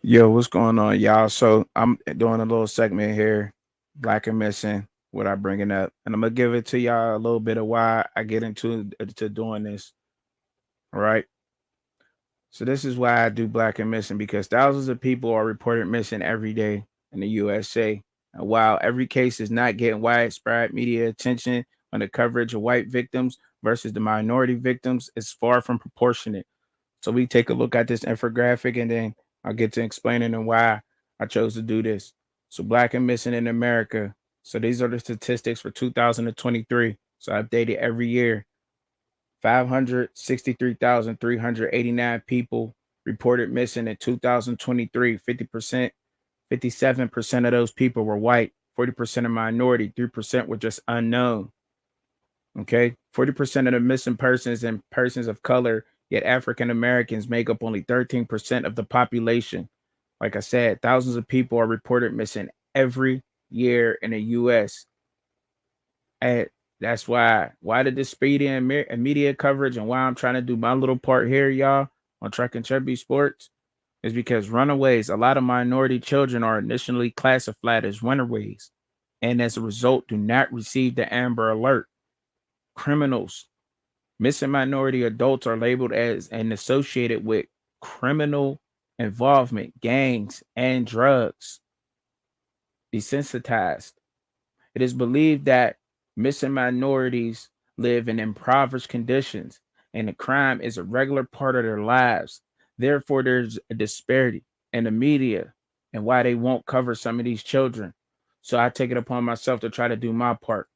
Yo, what's going on, y'all? So I'm doing a little segment here, Black and Missing, what I bringing up, and I'm gonna give it to y'all a little bit of why I get into to doing this. All right. So this is why I do Black and Missing because thousands of people are reported missing every day in the USA. And while every case is not getting widespread media attention on the coverage of white victims versus the minority victims, it's far from proportionate. So we take a look at this infographic and then I'll get to explaining and why I chose to do this. So black and missing in America. So these are the statistics for 2023. So I update it every year. 563,389 people reported missing in 2023. 50%, 57% of those people were white, 40% are minority, 3% were just unknown. Okay. 40% of the missing persons and persons of color, yet African Americans make up only 13% of the population. Like I said, thousands of people are reported missing every year in the US. And that's why the disparity in media coverage and why I'm trying to do my little part here, y'all, on Truck and Chubby Sports is because runaways, a lot of minority children are initially classified as runaways and as a result do not receive the Amber Alert. Criminals. Missing minority adults are labeled as and associated with criminal involvement, gangs, and drugs. Desensitized. It is believed that missing minorities live in impoverished conditions and the crime is a regular part of their lives. Therefore, there's a disparity in the media and why they won't cover some of these children. So I take it upon myself to try to do my part.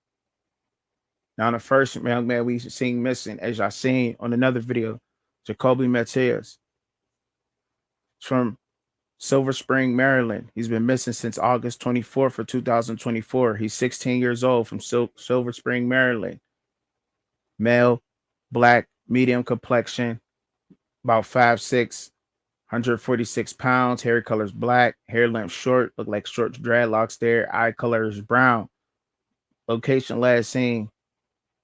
Now, the first young man we seen missing, as y'all seen on another video, Jacoby Matias from Silver Spring, Maryland. He's been missing since August 24th of 2024. He's 16 years old from Silver Spring, Maryland. Male, black, medium complexion, about 5'6", 146 pounds. Hair color is black. Hair length short, look like short dreadlocks there. Eye color is brown. Location last seen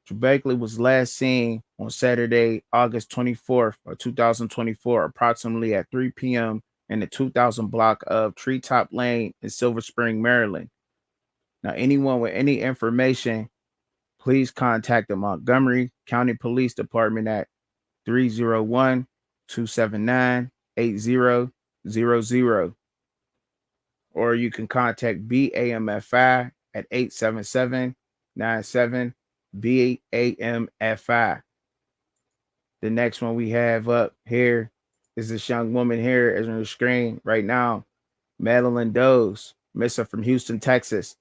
Trebekely was last seen on Saturday, August 24th of 2024, approximately at 3 p.m. in the 2000 block of Treetop Lane in Silver Spring, Maryland. Now, anyone with any information, please contact the Montgomery County Police Department at 301-279-8000, or you can contact BAMFI at 877-97 BAMFI. The next one we have up here is this young woman here as on the screen right now, Madeline Doe's, missing from Houston, Texas.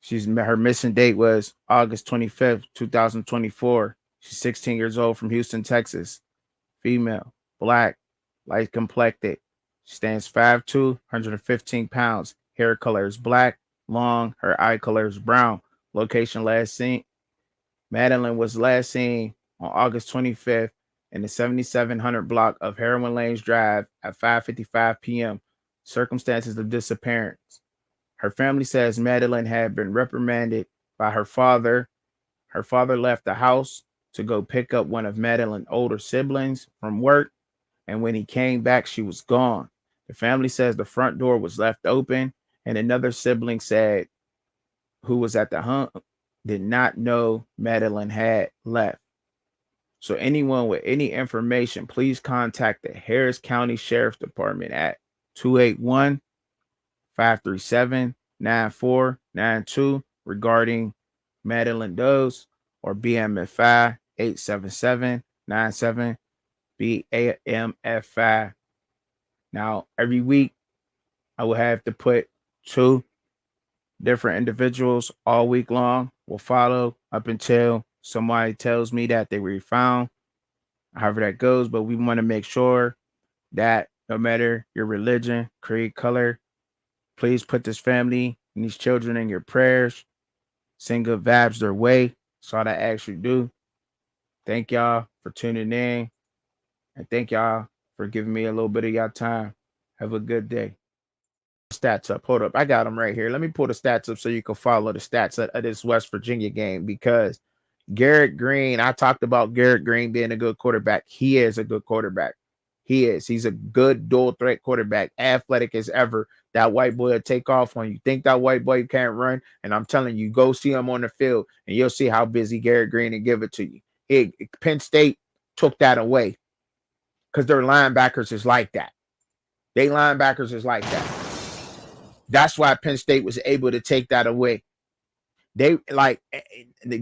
Her missing date was August 25th, 2024. She's 16 years old from Houston, Texas. Female, black, light complected. She stands 5'2", 115 pounds. Hair color is black, long. Her eye color is brown. Location last seen. Madeline was last seen on August 25th in the 7700 block of Heroin Lanes Drive at 5:55 p.m. Circumstances of disappearance. Her family says Madeline had been reprimanded by her father. Her father left the house to go pick up one of Madeline's older siblings from work, and when he came back, she was gone. The family says the front door was left open, and another sibling said who was at the home did not know Madeline had left. So anyone with any information, please contact the Harris County Sheriff's Department at 281-537-9492 regarding Madeline Doe's or BMFI 877-97 BAMFI. Now, every week I will have to put two different individuals all week long. Will follow up until somebody tells me that they were found, however that goes. But we want to make sure that no matter your religion, creed, color, please put this family and these children in your prayers. Send good vibes their way. That's all I actually do. Thank y'all for tuning in. And thank y'all for giving me a little bit of y'all time. Have a good day. Stats up. Hold up. I got them right here. Let me pull the stats up so you can follow the stats of this West Virginia game because Garrett Green, I talked about Garrett Green being a good quarterback. He is a good quarterback. He is. He's a good dual threat quarterback, athletic as ever. That white boy will take off on you. Think that white boy can't run? And I'm telling you, go see him on the field, and you'll see how busy Garrett Green and give it to you. Penn State took that away because their linebackers is like that. They linebackers is like that. That's why Penn State was able to take that away. They like,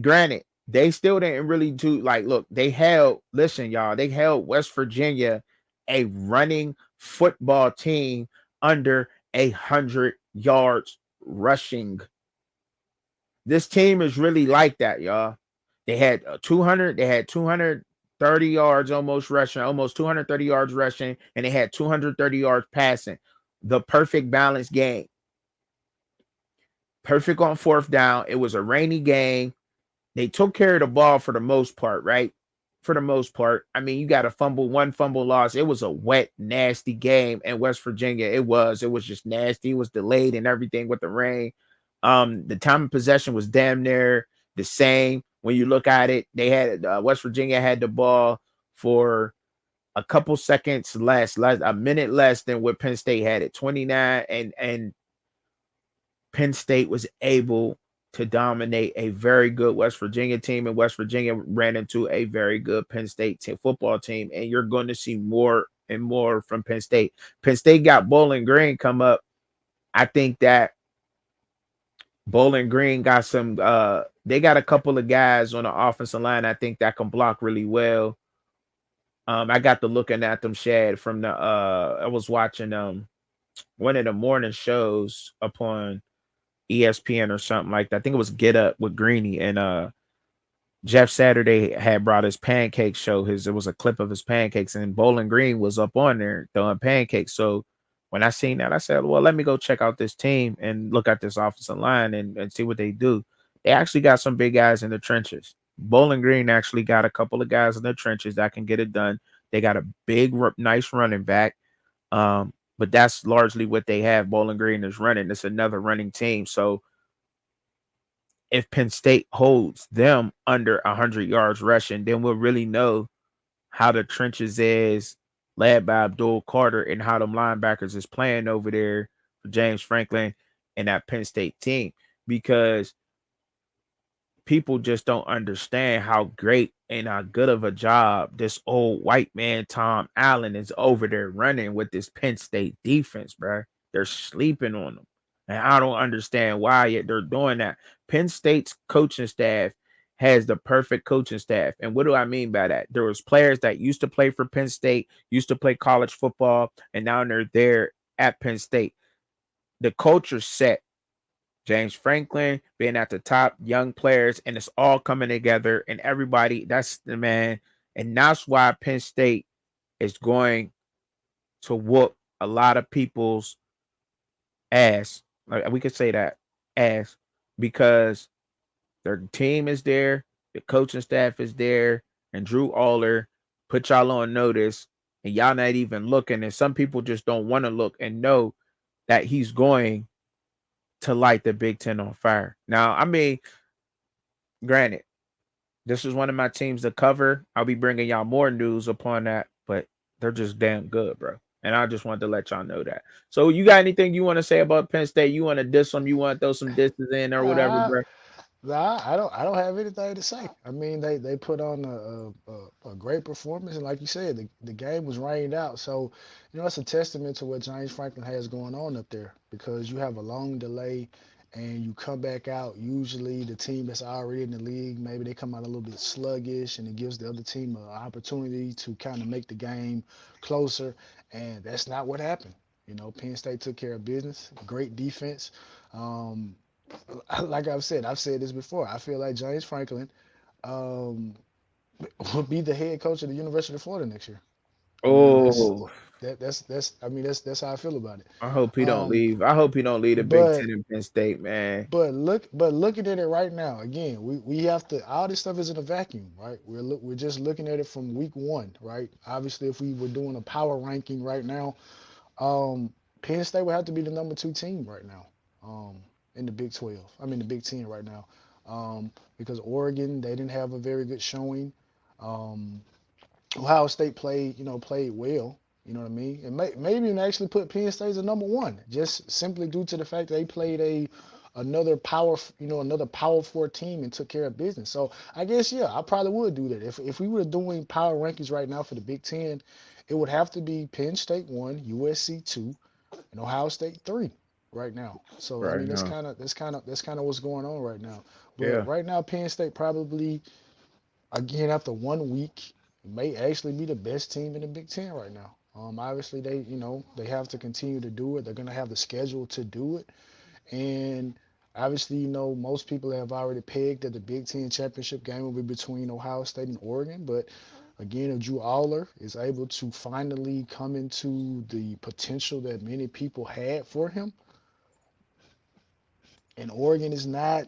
granted, they still didn't really do like. Look, they held. Listen, y'all, they held West Virginia, a running football team, under 100 yards rushing. This team is really like that, y'all. They had 200. They had 230 yards almost rushing, almost 230 yards rushing, and they had 230 yards passing. The perfect balanced game. Perfect on fourth down. It was a rainy game. They took care of the ball for the most part, right? For the most part. I mean, you got a fumble, one fumble loss. It was a wet, nasty game in West Virginia. It was. It was just nasty. It was delayed and everything with the rain. The time of possession was damn near the same. When you look at it, they had West Virginia had the ball for a couple seconds less, a minute less than what Penn State had it, 29, and Penn State was able to dominate a very good West Virginia team, and West Virginia ran into a very good Penn State football team. And you're going to see more and more from Penn State. Penn State got Bowling Green come up. I think that Bowling Green got some. They got a couple of guys on the offensive line. I think that can block really well. I got to looking at them, Shad, from the. I was watching one of the morning shows upon ESPN or something like that. I think it was Get Up with Greeny, and Jeff Saturday had brought his pancake show. It was a clip of his pancakes, and Bowling Green was up on there throwing pancakes. So when I seen that, I said, "Well, let me go check out this team and look at this offensive line and see what they do." They actually got some big guys in the trenches. Bowling Green actually got a couple of guys in the trenches that can get it done. They got a big, nice running back. But that's largely what they have. Bowling Green is running. It's another running team. So if Penn State holds them under 100 yards rushing, then we'll really know how the trenches is led by Abdul Carter and how them linebackers is playing over there for James Franklin and that Penn State team. Because people just don't understand how great and how good of a job this old white man Tom Allen is over there running with this Penn State defense, bro. They're sleeping on them. And I don't understand why yet they're doing that. Penn State's coaching staff has the perfect coaching staff. And what do I mean by that? There was players that used to play for Penn State, used to play college football, and now they're there at Penn State. The culture set. James Franklin being at the top, young players, and it's all coming together, and everybody. That's the man, and that's why Penn State is going to whoop a lot of people's ass. Like we could say that ass because their team is there, the coaching staff is there, and Drew Aller put y'all on notice, and y'all not even looking. And some people just don't want to look and know that he's going to light the Big Ten on fire. Now, I mean, granted, this is one of my teams to cover. I'll be bringing y'all more news upon that, but they're just damn good, bro. And I just wanted to let y'all know that. So, you got anything you want to say about Penn State? You want to diss them? You want to throw some disses in or whatever, Nah, bro? nah, I don't have anything to say. I mean, they put on a great performance, and like you said, the game was rained out. So, it's a testament to what James Franklin has going on up there because you have a long delay, and you come back out. Usually, the team that's already in the league, maybe they come out a little bit sluggish, and it gives the other team an opportunity to kind of make the game closer, and that's not what happened. Penn State took care of business. Great defense. Um, like I've said this before. I feel like James Franklin um, will be the head coach of the University of Florida next year. I mean, Oh, that's I mean that's how I feel about it. I hope he don't Um, leave. I hope he don't leave the Big but Ten and Penn State, man. but looking at it right now, again, we have to all this stuff is in a vacuum, right? We're just looking at it from week one, right? Obviously, if we were doing a power ranking right now, um, Penn State would have to be the number two team right now, in the Big 12. I mean the Big 10 right now, because Oregon they didn't have a very good showing. Um, Ohio State played well, You know what I mean? And maybe even actually put Penn State as a number one, just simply due to the fact that they played another power four team and took care of business. So I guess yeah, I probably would do that. If we were doing power rankings right now for the Big Ten, it would have to be Penn State one, USC two, and Ohio State three right now. So I Right mean now. that's kind of what's going on right now. But Yeah. right now Penn State probably again after 1 week may actually be the best team in the Big Ten right now. Obviously they have to continue to do it. They're gonna have the schedule to do it, and obviously most people have already pegged that the Big Ten championship game will be between Ohio State and Oregon. But again, if Drew Aller is able to finally come into the potential that many people had for him, and Oregon is not,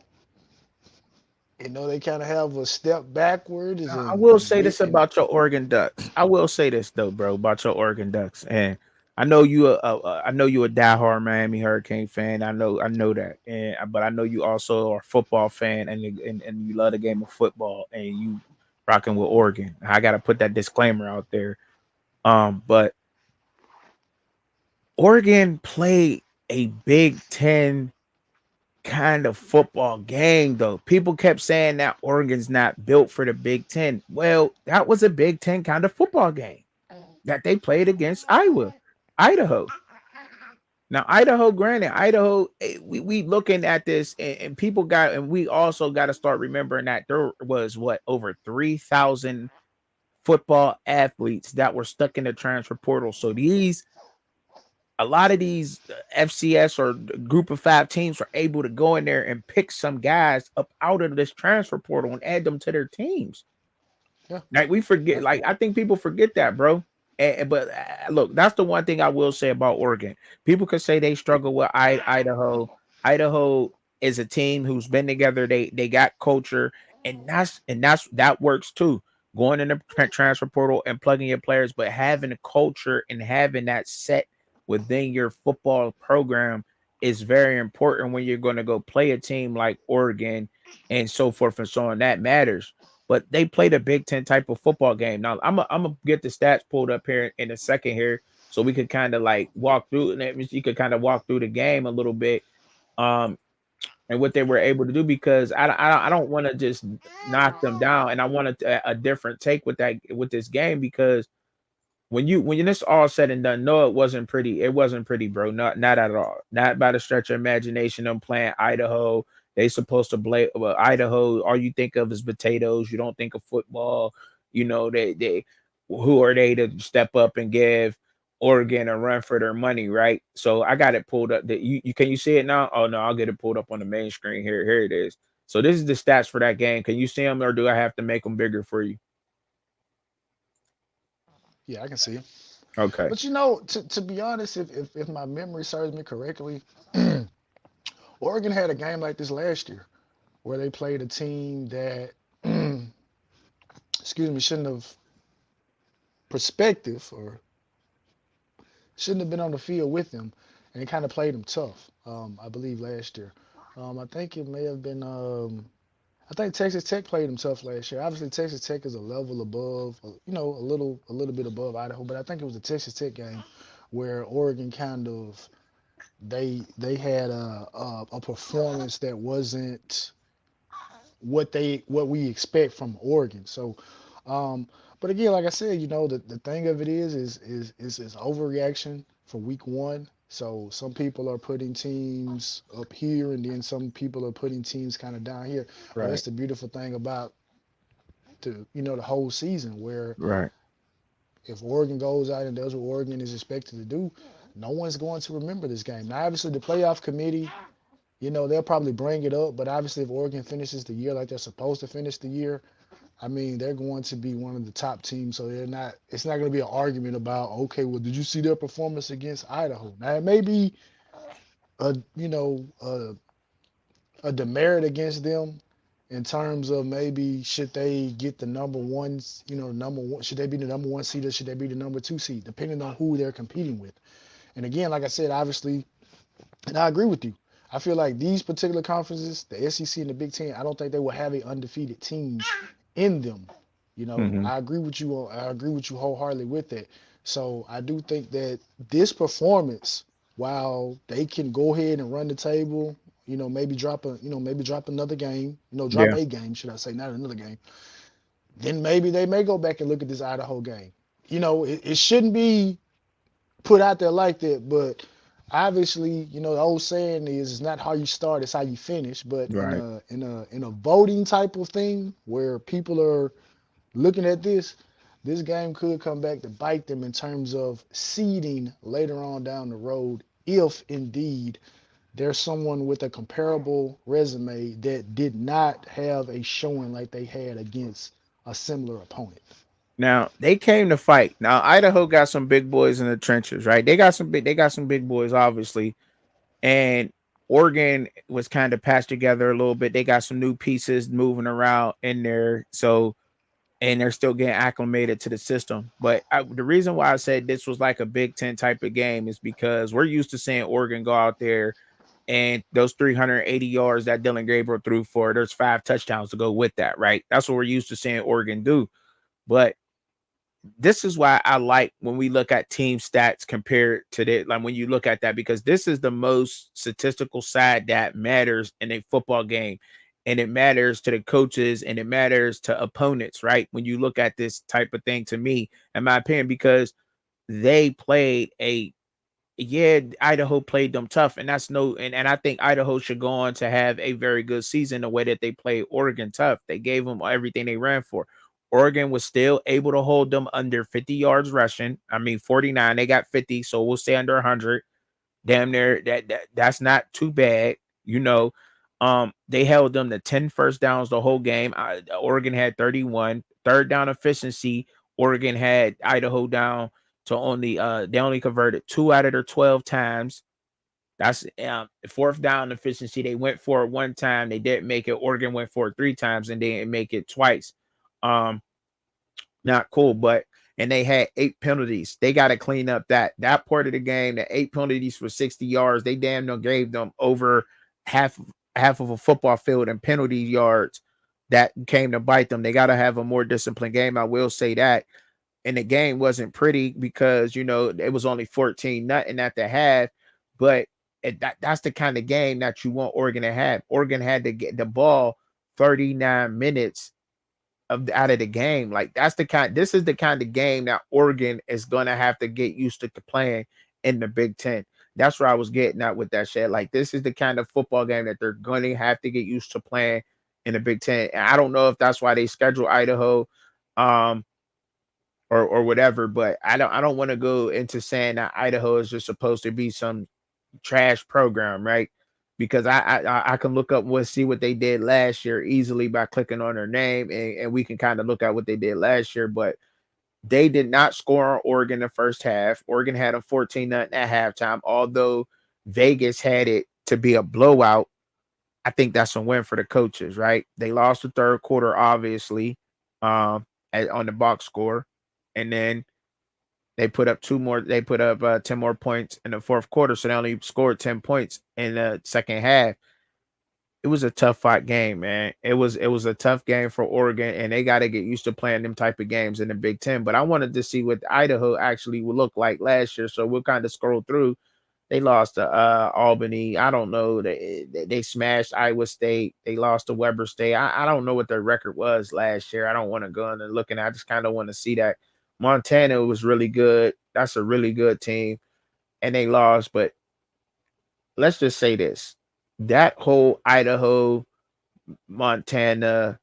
they kind of have a step backwards Now, I and will and say we this and about your Oregon Ducks. I will say this though, bro, about your Oregon Ducks, and I know you a diehard Miami Hurricane fan. I know that, and but I know you also are a football fan, and you love the game of football, and you rocking with Oregon. I got to put that disclaimer out there. But Oregon played a Big Ten kind of football game though. People kept saying that Oregon's not built for the Big Ten. Well, that was a Big Ten kind of football game that they played against Idaho. Now, Idaho, granted, Idaho, we looking at this, and people got, and we also got to start remembering that there was what over 3,000 football athletes that were stuck in the transfer portal. So a lot of these FCS or group of five teams were able to go in there and pick some guys up out of this transfer portal and add them to their teams. yeah, Like we forget, I, like I think people forget that, bro. But look, that's the one thing I will say about Oregon. People could say they struggle with Idaho. Idaho is a team who's been together. They got culture, and that works too. Going in the transfer portal and plugging your players, but having a culture and having that set within your football program is very important when you're going to go play a team like Oregon and so forth and so on. That matters, but they played a Big Ten type of football game. Now I'm gonna get the stats pulled up here in a second here, so we could kind of like walk through, and that means you could kind of walk through the game a little bit, um, and what they were able to do because I don't want to just knock them down, and I want a different take with that with this game because when this all said and done, no, it wasn't pretty. It wasn't pretty, bro. Not at all. Not by the stretch of imagination. I'm playing Idaho. They supposed to play Idaho. All you think of is potatoes. You don't think of football. They who are they to step up and give Oregon a run for their money, right? So I got it pulled up. That you can you see it now? Oh no, I'll get it pulled up on the main screen here. Here it is. So this is the stats for that game. Can you see them, or do I have to make them bigger for you? yeah, I can see him. Okay. But to be honest, if my memory serves me correctly, Oregon had a game like this last year where they played a team that, excuse me, shouldn't have perspective or shouldn't have been on the field with them, and kind of played them tough. I believe last year. I think it may have been. I think Texas Tech played them tough last year. Obviously, Texas Tech is a level above, a little bit above Idaho, but I think it was the Texas Tech game where Oregon kind of they had a performance that wasn't what we expect from Oregon. So, um, but again, like I said, the thing of it is overreaction for week one. So some people are putting teams up here, and then some people are putting teams kind of down here. But Right. that's the beautiful thing about the whole season, where Right. if Oregon goes out and does what Oregon is expected to do, no one's going to remember this game. Now, obviously, the playoff committee, they'll probably bring it up, but obviously, if Oregon finishes the year like they're supposed to finish the year, I mean, they're going to be one of the top teams. So it's not going to be an argument about, okay, well, did you see their performance against Idaho? Now, it may be a, a demerit against them in terms of maybe should they get the number ones, number one, should they be the number one seed or should they be the number two seed, depending on who they're competing with. And again, like I said, obviously, and I agree with you. I feel like these particular conferences, the SEC and the Big Ten, I don't think they will have a undefeated team in them. Hmm. I agree with you. I agree with you wholeheartedly with that. So I do think that this performance, while they can go ahead and run the table, maybe drop another game, drop Yeah. a game, should I say, not another game. Then maybe they may go back and look at this Idaho game. It shouldn't be put out there like that, but obviously, the old saying is, it's not how you start, it's how you finish. But in Right. a voting type of thing where people are looking at this game could come back to bite them in terms of seeding later on down the road, if indeed there's someone with a comparable resume that did not have a showing like they had against a similar opponent. Now they came to fight. Now Idaho got some big boys in the trenches, right? They got some big boys, obviously. And Oregon was kind of patched together a little bit. They got some new pieces moving around in there. So and they're still getting acclimated to the system. But the reason why I said this was like a Big Ten type of game is because we're used to seeing Oregon go out there and those 380 yards that Dylan Gabriel threw for, there's 5 touchdowns to go with that, right? That's what we're used to seeing Oregon do. But this is why I like when we look at team stats compared to the like when you look at that, because this is the most statistical side that matters in a football game, and it matters to the coaches and it matters to opponents, right? When you look at this type of thing, to me, in my opinion, because they played a yeah, Idaho played them tough, and that's no, and I think Idaho should go on to have a very good season the way that they played Oregon tough. They gave them everything they ran for. Oregon was still able to hold them under 50 yards rushing. I mean, 49, they got 50, so we'll say under 100. Damn near that's not too bad, you know. They held them to 10 first downs the whole game. Oregon had 31. Third down efficiency, Oregon had Idaho down to only they only converted 2 out of their 12 times. That's fourth down efficiency. They went for it one time, they didn't make it. Oregon went for it 3 times and they didn't make it twice. Um, Not cool, but and they had 8 penalties. They got to clean up that part of the game. The 8 penalties for 60 yards. They damn near gave them over half half of a football field in penalty yards that came to bite them. They got to have a more disciplined game. I will say that. And the game wasn't pretty because it was only 14 nothing at the half, but that's the kind of game that you want Oregon to have. Oregon had to get the ball 39 minutes out of the game. Like this is the kind of game that Oregon is gonna have to get used to playing in the Big Ten. That's where I was getting at with that shit. Like this is the kind of football game that they're gonna have to get used to playing in the Big Ten. And I don't know if that's why they schedule Idaho, um, or whatever. But I don't want to go into saying that Idaho is just supposed to be some trash program, right? Because I can look up what see what they did last year easily by clicking on their name, and we can kind of look at what they did last year. But they did not score on Oregon the first half. Oregon had a 14 nothing at halftime. Although Vegas had it to be a blowout, I think that's a win for the coaches, right? They lost the third quarter, obviously, on the box score, and then they put up two more. They put up 10 more points in the fourth quarter, so they only scored 10 points in the second half. It was a tough fight game, man. It was a tough game for Oregon, and they got to get used to playing them type of games in the Big Ten. But I wanted to see what Idaho actually would look like last year, so we'll kind of scroll through. They lost to Albany. I don't know. They smashed Iowa State. They lost to Weber State. I don't know what their record was last year. I don't want to go in and looking. I just kind of want to see that. Montana was really good. That's a really good team, and they lost. But let's just say this: that whole Idaho, Montana,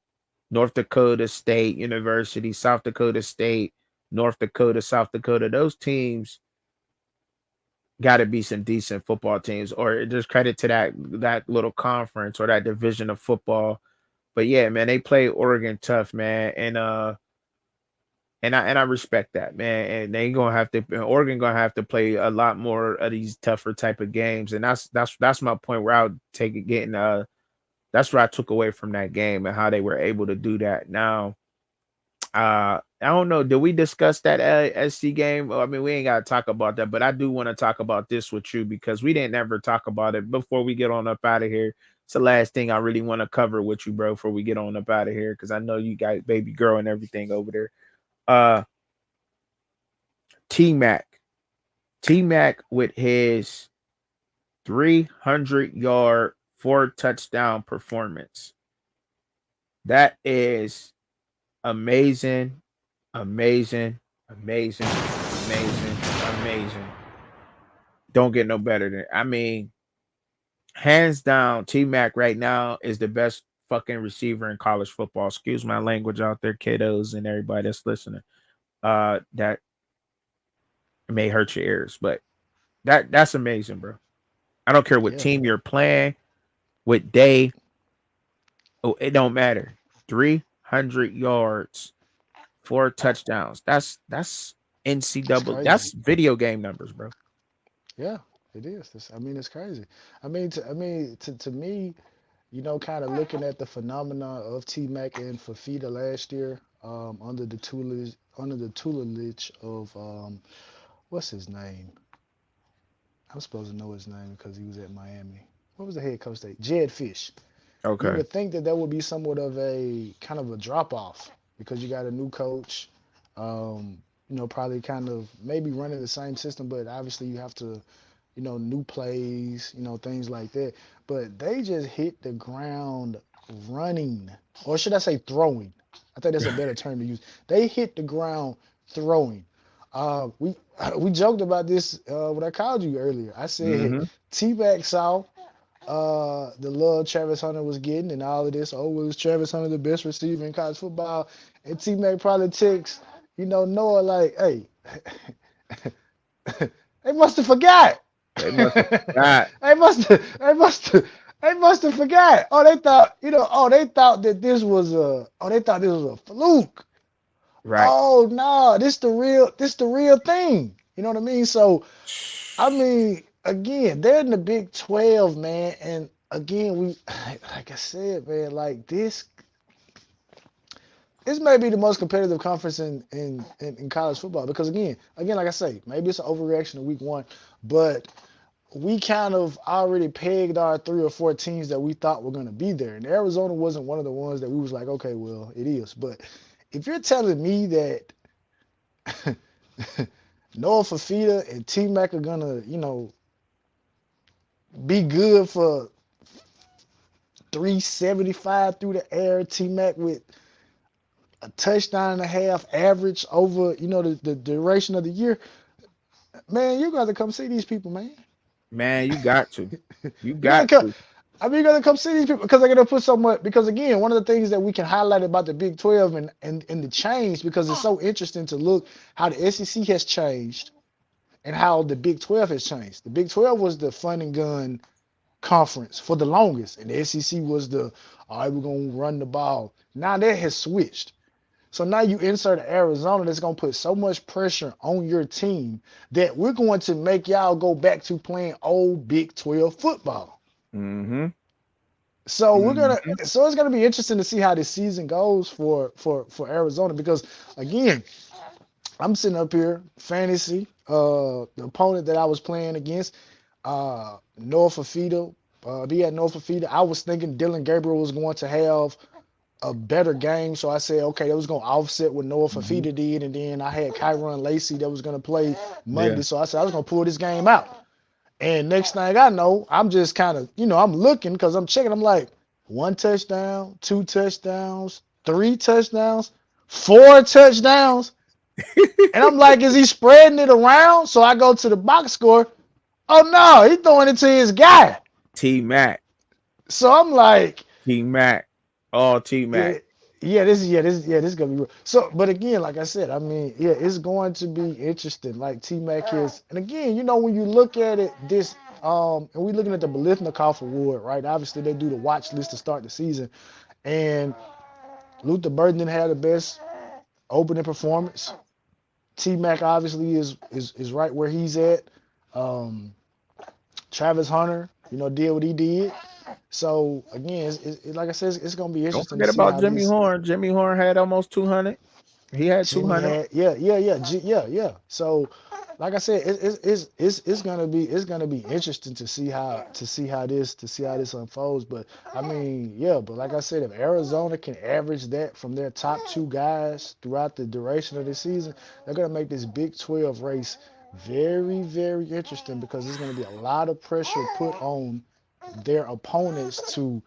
North Dakota State University, South Dakota State, North Dakota, South Dakota, those teams got to be some decent football teams, or just credit to that little conference or that division of football. But yeah, man, they play Oregon tough, man, and I respect that, man. And they gonna have to Oregon gonna have to play a lot more of these tougher type of games, and that's my point where I would take it getting that's what I took away from that game and how they were able to do that. Now, I don't know. Did we discuss that SC game? Well, I mean, we ain't got to talk about that, but I do want to talk about this with you because we didn't ever talk about it before we get on up out of here. It's the last thing I really want to cover with you, bro, before we get on up out of here because I know you got baby girl and everything over there. Uh, T Mac. T Mac with his 300-yard, 4 touchdown performance. That is amazing, amazing, amazing, amazing, amazing. Don't get no better than, I mean, hands down, T Mac right now is the best fucking receiver in college football. Excuse my language out there, kiddos and everybody that's listening. That may hurt your ears, but that's amazing, bro. I don't care what Yeah, team you're playing, what day. Oh, it don't matter. 300 yards, 4 touchdowns. That's it's NCAA. crazy. That's video game numbers, bro. Yeah, it is. I mean, it's crazy. To me, kind of looking at the phenomena of T Mac and Fafita last year, under the tutelage of what's his name? I'm supposed to know his name because he was at Miami. What was the head coach there? Jed Fish. You Okay. would think that there would be somewhat of a kind of a drop off because you got a new coach. Probably kind of maybe running the same system, but obviously you have to, new plays, things like that. But they just hit the ground running, or should I say throwing? I think that's a better term to use. They hit the ground throwing. We we joked about this when I called you earlier. I said Mm-hmm. T-Back saw the love Travis Hunter was getting and all of this. Oh, was Travis Hunter the best receiver in college football? And T Mac probably texts, Noah like, hey, they must have forgot. They must have forgot. They must have forgot. Oh, they thought, they thought that this was a fluke. Right. Oh no, this the real thing. You know what I mean? So I mean, again, they're in the Big 12, man, and again, like I said, man, like this may be the most competitive conference in college football because again, like I say, maybe it's an overreaction in week one, but we kind of already pegged our 3 or 4 teams that we thought were going to be there, and Arizona wasn't one of the ones that we was like, okay, well, it is. But if you're telling me that Noah Fafita and T Mac are gonna, be good for 375 through the air. T Mac with a touchdown and a half average over, the duration of the year. Man, you got to come see these people, man. Man, you got to. You You got to got come. to. I mean, you got to come see these people because they're going to put so much. Because again, one of the things that we can highlight about the Big 12 and the change, because it's so interesting to look how the SEC has changed and how the Big 12 has changed. The Big 12 was the fun and gun conference for the longest, and the SEC was the all right, we're gonna run the ball. Now that has switched. So now you insert Arizona that's gonna put so much pressure on your team that we're going to make y'all go back to playing old Big 12 football. Mm-hmm. So we're gonna Mm-hmm. so it's gonna be interesting to see how this season goes for Arizona because again, I'm sitting up here fantasy. The opponent that I was playing against, Noah Fafita. He had Noah Fafita. I was thinking Dylan Gabriel was going to have a better game, so I said, okay, that was going to offset what Noah Mm-hmm. Fafita did, and then I had Kyron Lacey that was going to play Yeah. Monday, so I said I was going to pull this game out. And next thing I know, I'm just kind of, I'm looking because I'm checking. I'm like, 1 touchdown, 2 touchdowns, 3 touchdowns, 4 touchdowns. And I'm like, is he spreading it around? So I go to the box score. Oh no, he's throwing it to his guy. T Mac. So I'm like, T Mac. All T yeah, Mac. this is gonna be real. So, but again, like I said, I mean, yeah, it's going to be interesting. Like T Mac is, and again, when you look at it, and we looking at the Bolitnikoff Award, right? Obviously, they do the watch list to start the season, and Luther Burden didn't have the best opening performance. T Mac obviously is right where he's at. Um, Travis Hunter, did what he did. So again, like I said, it's gonna be Don't interesting to forget see about how Jimmy this Horn. Jimmy Horn had almost 200. He had Jimmy 200. had. Yeah. So like I said, it's gonna be interesting to see how this unfolds. But I mean, yeah, but like I said, if Arizona can average that from their top two guys throughout the duration of the season, they're gonna make this Big 12 race very, very interesting because there's gonna be a lot of pressure put on their opponents to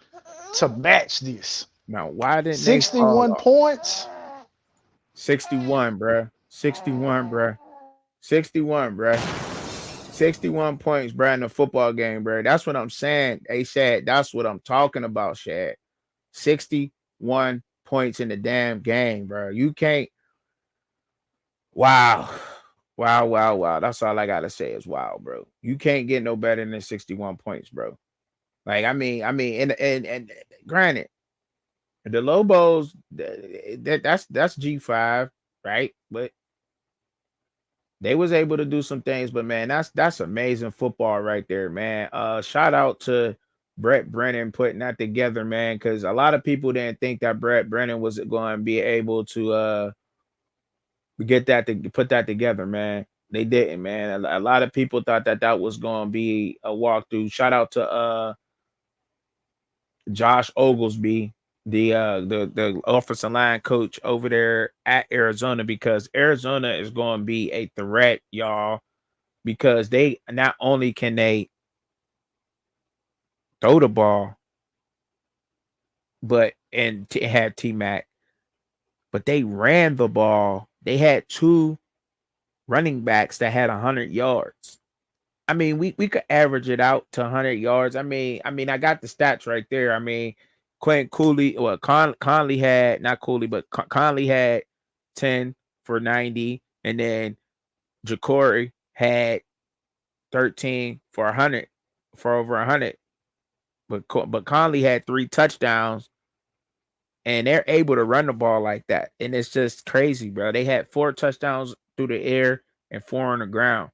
match this. Now, why didn't they fall 61 off? points. 61, bruh. 61, bruh. 61, bruh. 61 points, bruh, in the football game, bruh. That's what I'm saying. Hey, Shad, that's what I'm talking about, Shad. 61 points in the damn game, bruh. You can't. Wow. Wow, wow, wow. That's all I gotta say is wow, bro. You can't get no better than 61 points, bro. Like, and granted, the Lobos, that's G5, right? But they was able to do some things, but man, that's amazing football right there, man. Shout out to Brett Brennan putting that together, man, because a lot of people didn't think that Brett Brennan was going to be able to get that to put that together, man. They didn't, man. A lot of people thought that that was going to be a walkthrough. Shout out to Josh Oglesby, the offensive line coach over there at Arizona, because Arizona is going to be a threat, y'all, because they not only can they throw the ball, but and had T Mac, but they ran the ball. They had two running backs that had 100 yards. I mean, we could average it out to 100 yards. I mean, I got the stats right there. I mean, Quentin Cooley, well, Conley had not Cooley, but Conley had 10 for 90, and then Jacory had 13 for 100, for over 100. But Conley had 3 touchdowns, and they're able to run the ball like that, and it's just crazy, bro. They had 4 touchdowns through the air and 4 on the ground.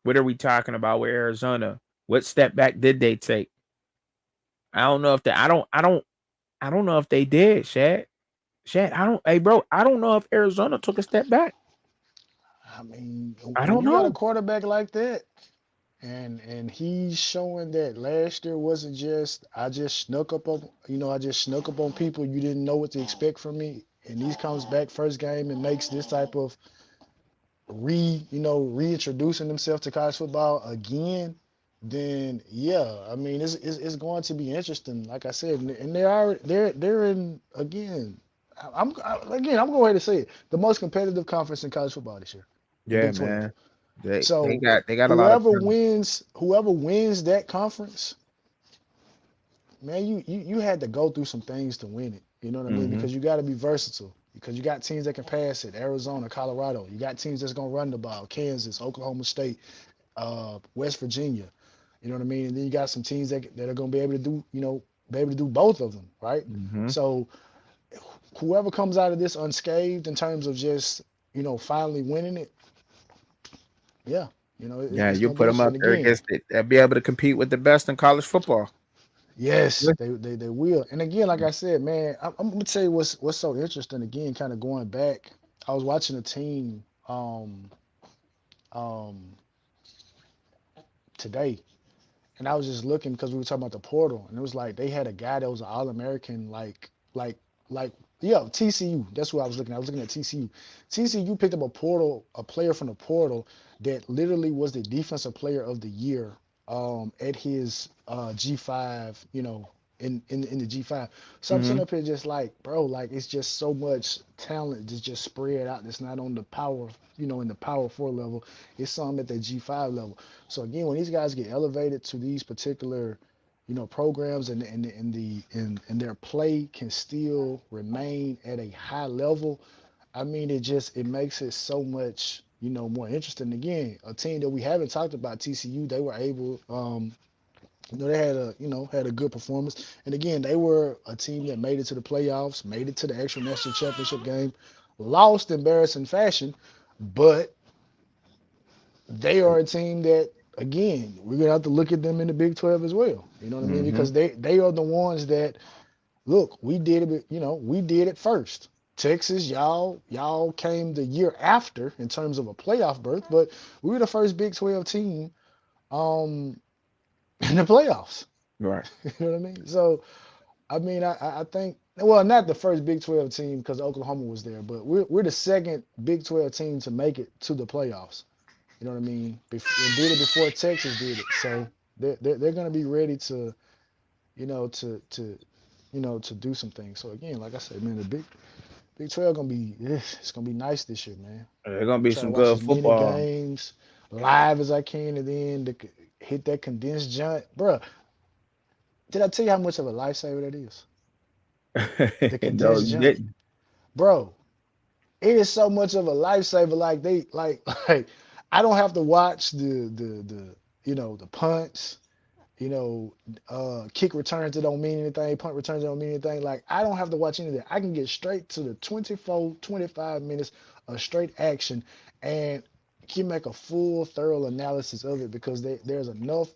What are we talking about with Arizona? What step back did they take? I don't know if they. I don't know if they did. Shad. Shad. I don't. Hey, bro. I don't know if Arizona took a step back. I mean, I when don't you got a know. quarterback like that, and he's showing that last year wasn't just I just snuck up on I just snuck up on people you didn't know what to expect from me, and he comes back first game and makes this type of reintroducing himself to college football again. Then yeah, I mean it's going to be interesting. Like I said, and they're in again. Again, I'm going to say it, the most competitive conference in college football this year, the Yeah, Big 12. man. They So got a lot of whoever talent. wins, whoever wins that conference, man, you had to go through some things to win it. You know what I mean? Mm-hmm. Because you got to be versatile. Because you got teams that can pass it, Arizona, Colorado. You got teams that's gonna run the ball, Kansas, Oklahoma State, West Virginia. You know what I mean? And then you got some teams that are gonna be able to do, be able to do both of them, right? Mm-hmm. So whoever comes out of this unscathed in terms of just, finally winning it, yeah, Yeah, it's you gonna be put them up interesting there again. against it. They'll be able to compete with the best in college football. Yes, Good. they will. And again, like I said, man, I'm gonna tell you what's so interesting. Again, kind of going back, I was watching a team um today, and I was just looking because we were talking about the portal, and it was like they had a guy that was an All American, like yeah, TCU. That's what I was looking at. I was looking at TCU. TCU picked up a player from the portal that literally was the defensive player of the year at his G5, in the G5. So I'm Mm-hmm. sitting up here just like, bro, like it's just so much talent that's just spread out. That's not on the power, in the power four level. It's something at the G5 level. So again, when these guys get elevated to these particular, programs and their play can still remain at a high level, I mean, it makes it so much, more interesting. Again, a team that we haven't talked about, TCU, they were able, they had a good performance. And again, they were a team that made it to the playoffs, made it to the actual national championship game, lost in embarrassing fashion, but they are a team that, again, we're gonna have to look at them in the Big 12 as well. You know what I mean? Mm-hmm. Because they are the ones that, look, we did it. We did it first. Texas, y'all came the year after in terms of a playoff berth, but we were the first Big 12 team um in the playoffs. Right. You know what I mean? So I mean, I think well, not the first Big 12 team because Oklahoma was there, but we're the second Big 12 team to make it to the playoffs. You know what I mean? And did it before Texas did it, so they're going to be ready to you know to do some things. So again, like I said, man, the Big 12 gonna be it's gonna be nice this year, man. There's gonna I'm gonna be try to some watch good as many football. games live as I can, and then hit that condensed junk, bruh. Did I tell you how much of a lifesaver that is? The No, condensed you junk, didn't. bro. It is so much of a lifesaver. Like they like I don't have to watch the the punts, kick returns that don't mean anything, punt returns that don't mean anything. Like I don't have to watch any of that. I can get straight to the 24, 25 minutes of straight action and can make a full, thorough analysis of it because there's enough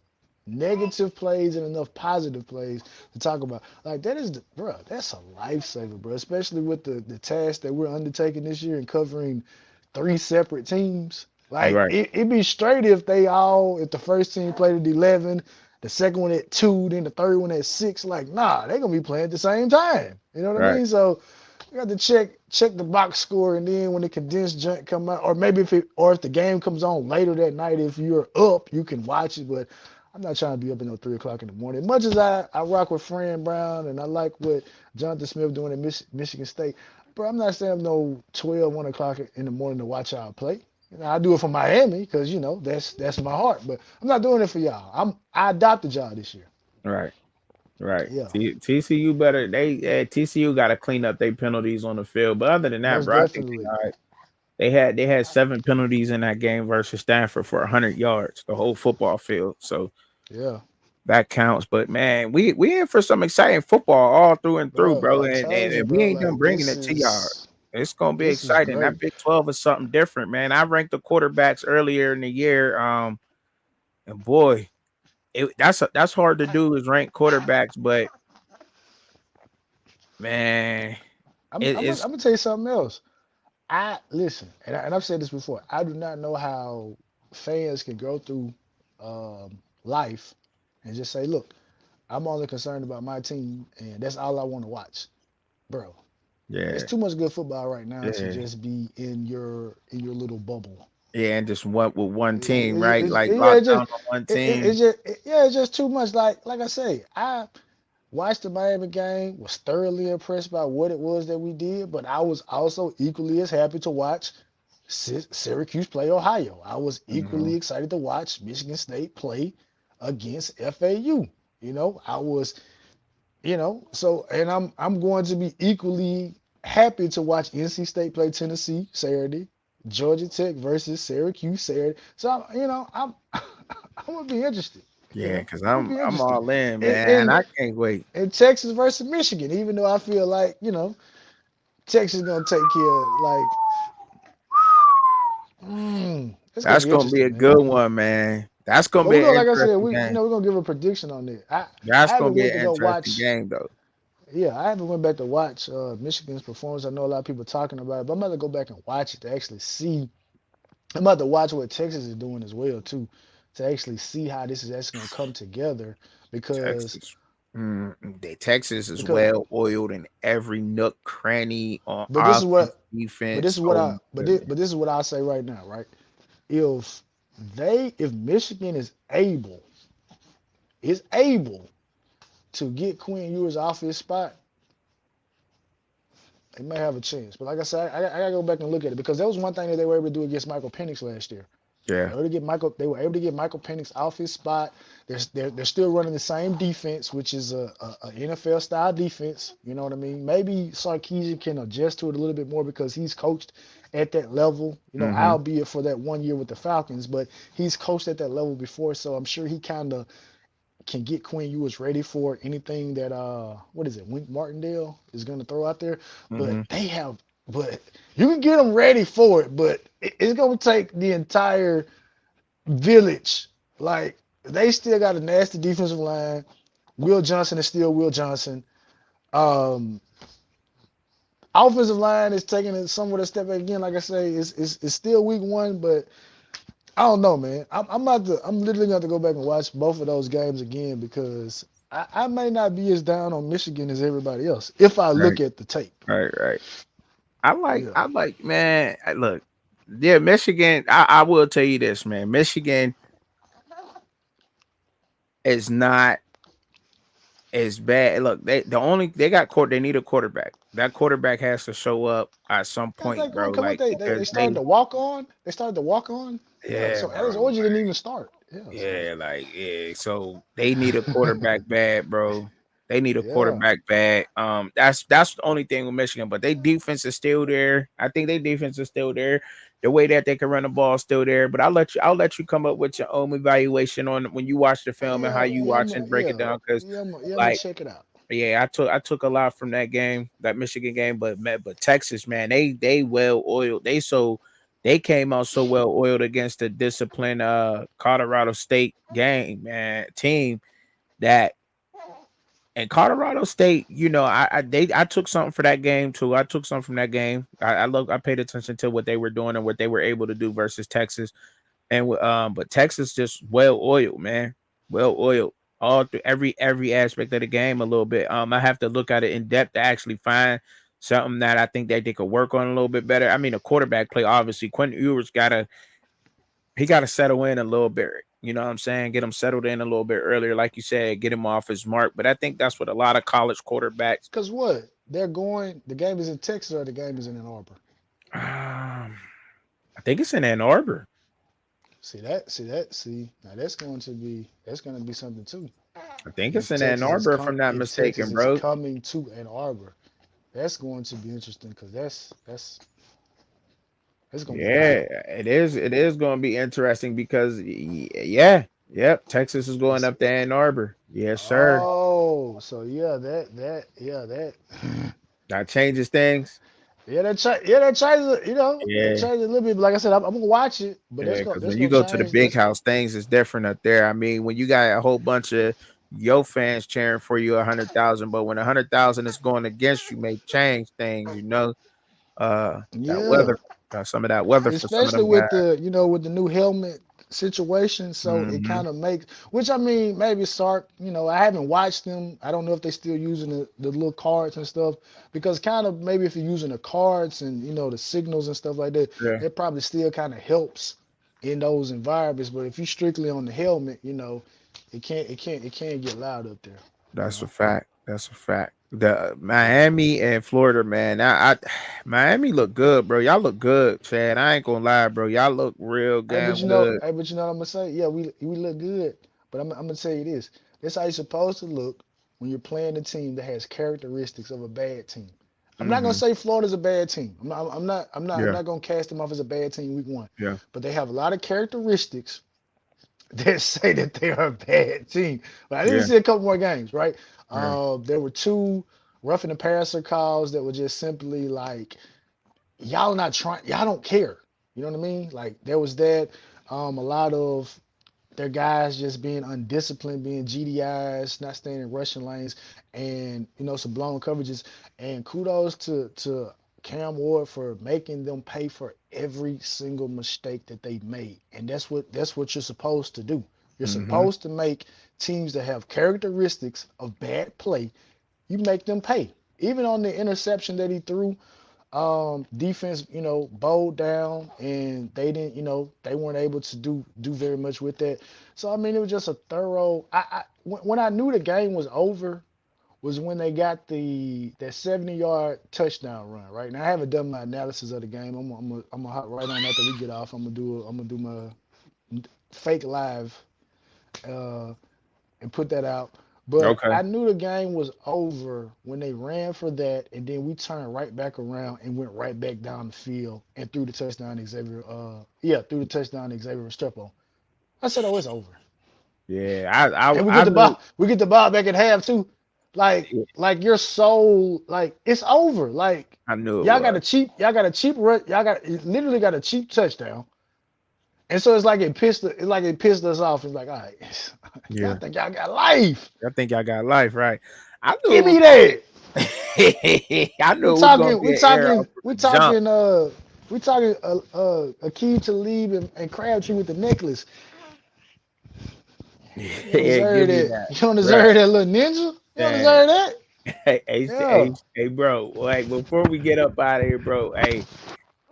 negative plays and enough positive plays to talk about. Like that is, bro, that's a lifesaver, bro. Especially with the task that we're undertaking this year and covering three separate teams. Like Right. it'd be straight if the first team played at 11, the second one at 2, then the third one at 6. Like, nah, they're gonna be playing at the same time. You know what I Right. mean? So you got to check the box score, and then when the condensed junk come out, or maybe if the game comes on later that night, if you're up, you can watch it. But I'm not trying to be up until 3 o'clock in the morning. Much as I rock with Fran Brown and I like what Jonathan Smith doing at Michigan State, bro, I'm not staying up no 12, 1 o'clock in the morning to watch y'all play. I do it for Miami because that's my heart. But I'm not doing it for y'all. I adopted y'all this year. Right. Right. Yeah, TCU better. TCU got to clean up their penalties on the field. But other than that, most bro, I think they definitely. all right. They had 7 penalties in that game versus Stanford for 100 yards, the whole football field. So Yeah, that counts. But man, we in for some exciting football all through and through, bro. bro. I And, told and, you, and we bro. ain't done Like bringing it to y'all. It's gonna be this is exciting. That great. Big 12 is something different, man. I ranked the quarterbacks earlier in the year. And boy, that's hard to do is rank quarterbacks, but man, I'm it's gonna tell you something else. I listen, and I've said this before. I do not know how fans can go through life and just say, "Look, I'm only concerned about my team, and that's all I want to watch." Bro, it's yeah, too much good football right now to yeah, just be in your little bubble. yeah, and just one with one team, right? It's, Like yeah, locked down on one team. it's just too much. Like I say, I watched the Miami game, was thoroughly impressed by what it was that we did, but I was also equally as happy to watch Syracuse play Ohio. I was Mhm. equally excited to watch Michigan State play against FAU. I was, so and I'm going to be equally happy to watch NC State play Tennessee Saturday, Georgia Tech versus Syracuse Saturday. So I'm I'm gonna be interested. Yeah, because I'm gonna I'm be I'm interested. all in, And, man. and I can't wait. and Texas versus Michigan, even though I feel like, Texas gonna take care of like it's gonna That's be gonna be a interesting, man. good one, man. That's gonna But be we're an gonna like I said, interesting game. we're gonna give a prediction on it. I That's gonna haven't be went to an go interesting watch game, though. I haven't went back to watch Michigan's performance. I know a lot of people talking about it, but I'm about to go back and watch it to actually see. I'm about to watch what Texas is doing as well too, to actually see how this is actually gonna come together because Texas, Texas is because well oiled in every nook cranny on but this is offense, what but this defense. is what Oh I my goodness. but this is what I say right now, right? If if Michigan is able to get Quinn Ewers off his spot, they may have a chance. But like I said, I gotta go back and look at it because that was one thing that they were able to do against Michael Penix last year. Yeah. They were able to get Michael Penix off his spot. They're still running the same defense, which is a NFL style defense. You know what I mean? Maybe Sarkisian can adjust to it a little bit more because he's coached at that level. Mm-hmm. Albeit for that 1 year with the Falcons, but he's coached at that level before, so I'm sure he kind of can get Quinn Ewers ready for anything that what is it, Wink Martindale is going to throw out there. Mm-hmm. But you can get them ready for it, but it's going to take the entire village. Like they still got a nasty defensive line. Will Johnson is still Will Johnson. Um, Offensive line is taking it somewhat a step back again. Like I say, it's still week one, but I don't know, man. I'm literally going to go back and watch both of those games again because I may not be as down on Michigan as everybody else if I Right, look at the tape. right. I like, Yeah. I like, man. Look, yeah, Michigan. I will tell you this, man. Michigan is not as bad. Look, they got court. They need a quarterback. That quarterback has to show up at some I point, think bro. what Like they because started to walk on. They started to walk on. Yeah. yeah, So Alex bro. Orji didn't even start. Yeah. So Yeah, like yeah. So they need a quarterback bad, bro. They need a yeah. quarterback bad. That's the only thing with Michigan, but they defense is still there. I think they defense is still there. The way that they can run the ball is still there. But I'll let you come up with your own evaluation on when you watch the film and how you watch and break it down. Because I'm gonna like check it out. yeah, I took a lot from that game, that Michigan game, but Texas, man, they well oiled. They came out so well oiled against the disciplined Colorado State game, man, team that and Colorado State, I took something for that game too. I took something from that game. I paid attention to what they were doing and what they were able to do versus Texas. But Texas just well oiled, man. Well oiled. All through every aspect of the game a little bit. I have to look at it in depth to actually find something that I think that they could work on a little bit better. I mean, a quarterback play, obviously. Quentin Ewers gotta settle in a little bit. You know what I'm saying? Get him settled in a little bit earlier, like you said, get him off his mark. But I think that's what a lot of college quarterbacks. Cause what they're going. The game is in Texas or the game is in Ann Arbor. I think it's in Ann Arbor. See that? See that? See now that's going to be something too. I think it's If in Ann Texas is Arbor, if I'm not if Texas mistaken, is bro. coming to Ann Arbor, that's going to be interesting because that's going to be Yeah, wild. it is. It is going to be interesting because, yeah, yep, Texas is going It's up to Ann Arbor. Yes, sir. oh, so yeah, that yeah that That changes things. that changes it, that Yeah, changes a little bit. But like I said, I'm gonna watch it, but yeah. Because that's when you gonna go to the change. big house, things is different up there. I mean, when you got a whole bunch of your fans cheering for you, 100,000, but when 100,000 is going against you, may change things. That Yeah, weather, some of that weather for some of especially them guys. with the new helmet situation. So it Hmm. kind of makes, which I mean, maybe Sark. I haven't watched them. I don't know if they still using the little cards and stuff because kind of maybe if you're using the cards and the signals and stuff like that, Yeah, it probably still kind of helps in those environments. But if you strictly on the helmet, it can't get loud up there. You that's a know. fact. That's a fact. The Miami and Florida, man. Miami look good, bro. Y'all look good, Chad. I ain't gonna lie, bro. Y'all look real Hey, but damn good. what I'm gonna say? Yeah, we look good, but I'm gonna tell you this. This how you're supposed to look when you're playing a team that has characteristics of a bad team. I'm not gonna Hmm. say Florida's a bad team. I'm Yeah, not gonna cast them off as a bad team week one, yeah, but they have a lot of characteristics that say that they are a bad team. But I didn't yeah. see a couple more games, right? Yeah. There were two roughing the passer calls that were just simply like y'all not trying, y'all don't care. You know what I mean? Like there was that. A lot of their guys just being undisciplined, being GDIs, not staying in rushing lanes, and some blown coverages. And kudos to Cam Ward for making them pay for every single mistake that they made. And that's what you're supposed to do. You're Hmm. supposed to make teams that have characteristics of bad play, you make them pay. Even on the interception that he threw, defense, bowed down and they weren't able to do very much with that. So I mean, it was just a thorough. When I knew the game was over was when they got that 70-yard touchdown run. Right now, I haven't done my analysis of the game. I'm gonna hop right on after we get off. I'm gonna do my fake live. Uh, and put that out. But Okay. I knew the game was over when they ran for that, and then we turned right back around and went right back down the field and threw the touchdown to Xavier. Threw the touchdown to Xavier Restrepo. I said, "Oh, it's over." Yeah, And we I get the knew. ball. We get the ball back at half too. Like your soul, like it's over. Like I knew it y'all got was. a cheap, y'all got a cheap, y'all got literally got a cheap touchdown. And so it's like it pissed us off. It's like, all right, y'all Yeah, think y'all got life. I think y'all got life right. I knew Give it was. me that. I knew We it was gonna talking, be we an air off talking, from we the jump. talking, we talking a key to leave and Crabtree with the necklace. You don't Yeah, deserve give me that. that, You don't bro. deserve that little ninja. You don't Man, deserve that. Yeah. bro. Like before we get up out of here, bro. Hey,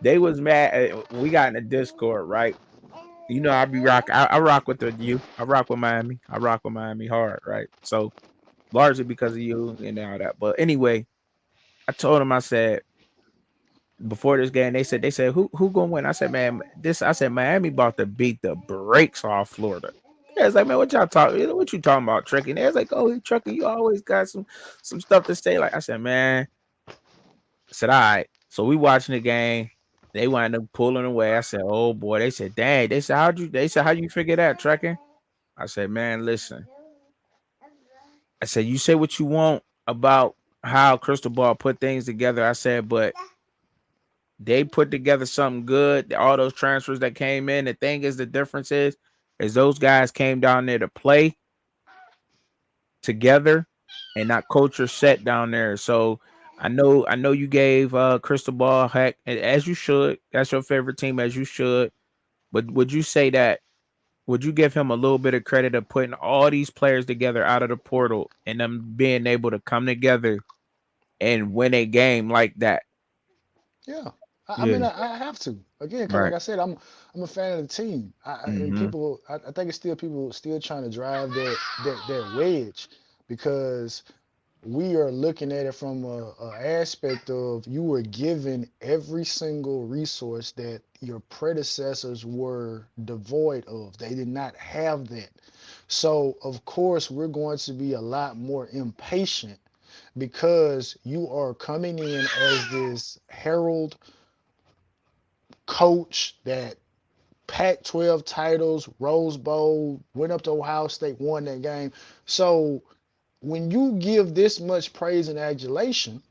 they was mad. We got in the Discord, right? You know, I be rock. I rock with the you. I rock with Miami. I rock with Miami hard, right? So largely because of you and all that. But anyway, I told him. I said before this game, they said who gonna win? I said, man, this. I said Miami about to beat the brakes off Florida. Yeah, it's like, man, what y'all talking? What you talking about tricking? They was like, oh, he trucking. You always got some stuff to say. Like I said, man. I said, all right. So we watching the game. They wind up pulling away. I said, oh boy. They said, dang. They said, how'd you? They said, how you figure that trucking? I said, man, listen. I said, you say what you want about how Crystal Ball put things together. I said, but they put together something good. All those transfers that came in. The thing is, the difference is those guys came down there to play together and not culture set down there. So I know you gave Crystal Ball heck as you should. That's your favorite team as you should. But would you say that would you give him a little bit of credit of putting all these players together out of the portal and them being able to come together and win a game like that? Yeah. I Yeah. mean, I have to again because, like Right. I said, I'm a fan of the team. And Mm-hmm. people, I think it's still people still trying to drive that wedge because we are looking at it from a aspect of you were given every single resource that your predecessors were devoid of. They did not have that. So, of course, we're going to be a lot more impatient because you are coming in as this herald coach that Pac 12 titles, Rose Bowl, went up to Ohio State, won that game. So, when you give this much praise and adulation,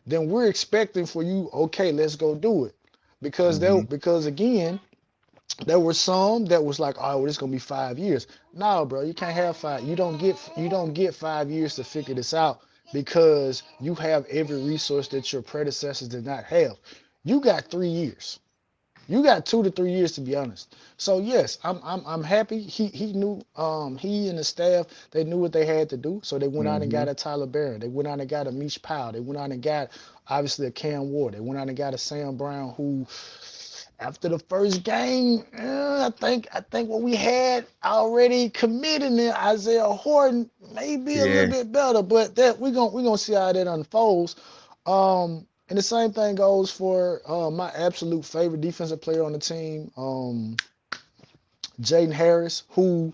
then we're expecting for you, okay, let's go do it. Mm-hmm. Because again, there were some that was like, oh, well, it's gonna be 5 years. No, bro, you can't have five. You don't get 5 years to figure this out because you have every resource that your predecessors did not have. You got 3 years. You got 2 to 3 years to be honest. So yes, I'm happy. He knew he and the staff they knew what they had to do. So they went out and Mm-hmm. got a Tyler Barron. They went out and got a Mish Powell. They went out and got obviously a Cam Ward. They went out and got a Sam Brown who after the first game, I think what we had already committed in Isaiah Horton may be a little Yeah. bit better, but that we gonna see how that unfolds. And the same thing goes for my absolute favorite defensive player on the team, Jaden Harris, who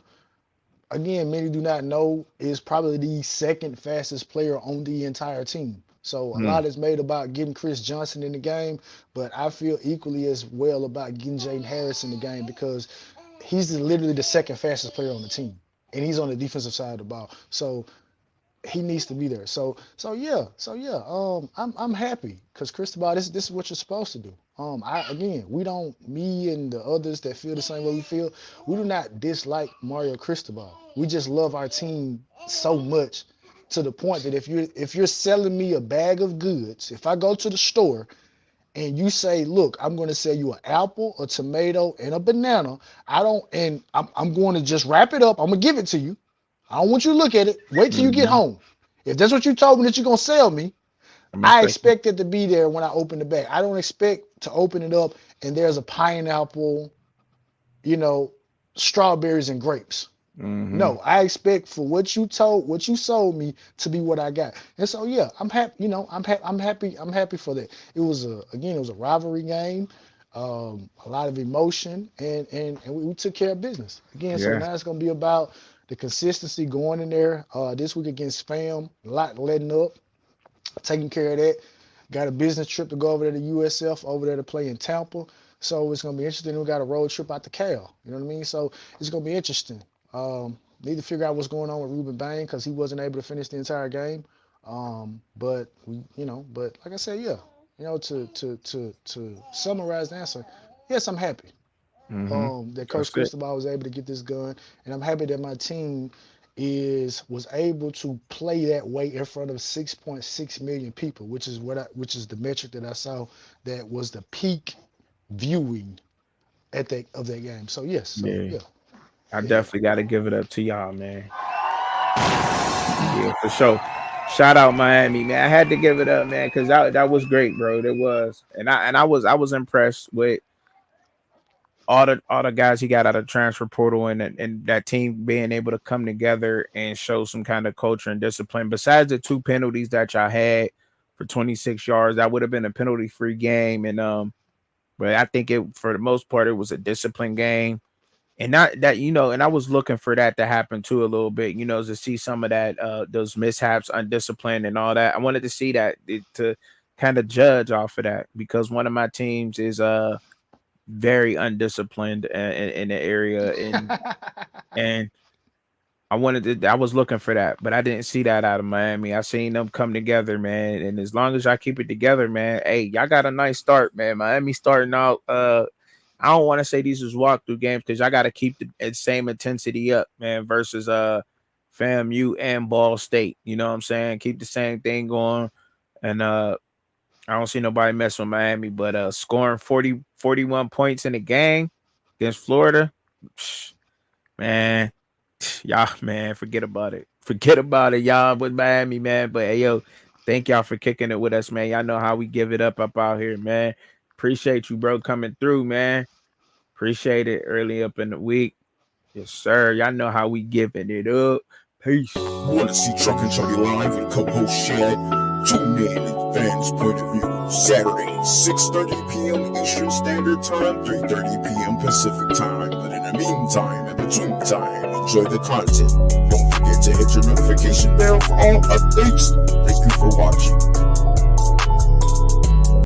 again many do not know is probably the second fastest player on the entire team. So a Mm. lot is made about getting Chris Johnson in the game, but I feel equally as well about getting Jaden Harris in the game because literally the second fastest player on the team, and he's on the defensive side of the ball. So he needs to be there. So yeah. I'm happy because Cristobal, this is what you're supposed to do. We don't, me and the others that feel the same way we feel, we do not dislike Mario Cristobal. We just love our team so much to the point that if you're selling me a bag of goods, if I go to the store and you say, look, I'm going to sell you an apple, a tomato, and a banana. I'm going to just wrap it up. I'm going to give it to you. I don't want you to look at it. Wait till you get Mm-hmm. home. If that's what you told me that you're going to sell me, I'm I expecting. expect it to be there when I open the bag. I don't expect to open it up and there's a pineapple, you know, strawberries and grapes. Mm-hmm. No, I expect for what you sold me to be what I got. And so yeah, I'm happy. I'm happy for that. It was a rivalry game, a lot of emotion, and we took care of business again. So Yeah. now it's gonna be about the consistency going in there this week against Fam. A lot letting up, taking care of that. Got a business trip to go over there to USF over there to play in Tampa. So it's gonna be interesting. We got a road trip out to Cal. You know what I mean? So it's gonna be interesting. Need to figure out what's going on with Ruben Bain because he wasn't able to finish the entire game. But like I said, yeah, to summarize the answer, yes, I'm happy Mm-hmm. that Coach That's it. Cristobal was able to get this gun, and I'm happy that my team was able to play that way in front of 6.6 million people, which is the metric that I saw that was the peak viewing at that of that game. So yes, so Yeah, yeah, I yeah. definitely got to give it up to y'all, man. Yeah, for sure. Shout out Miami, man. I had to give it up, man, because that was great, bro. It was, and I was impressed with all the guys he got out of transfer portal and that team being able to come together and show some kind of culture and discipline. Besides the two penalties that y'all had for 26 yards, that would have been a penalty free game, and but I think it for the most part it was a disciplined game. And not that, and I was looking for that to happen too a little bit, to see some of that those mishaps, undisciplined and all that. I wanted to see that to kind of judge off of that because one of my teams is very undisciplined in the area, and I was looking for that, but I didn't see that out of Miami. I seen them come together, man. And as long as y'all keep it together, man, hey, y'all got a nice start, man. Miami starting out. I don't want to say these is walkthrough games because y'all got to keep the same intensity up, man. Versus FAMU and Ball State. You know what I'm saying? Keep the same thing going, and I don't see nobody messing with Miami, but scoring 41 points in a game against Florida, man, y'all, man, forget about it. Forget about it, y'all, with Miami, man. But hey, yo, thank y'all for kicking it with us, man. Y'all know how we give it up out here, man. Appreciate you, bro, coming through, man. Appreciate it early up in the week. Yes, sir. Y'all know how we giving it up. Peace. Wanna see Truck and Chubby live and co-host Shad? Tune in at Fans Point of View, Saturday, 6:30 p.m. Eastern Standard Time, 3:30 p.m. Pacific Time. But in the meantime, in between time, enjoy the content. Don't forget to hit your notification bell for all updates. Thank you for watching.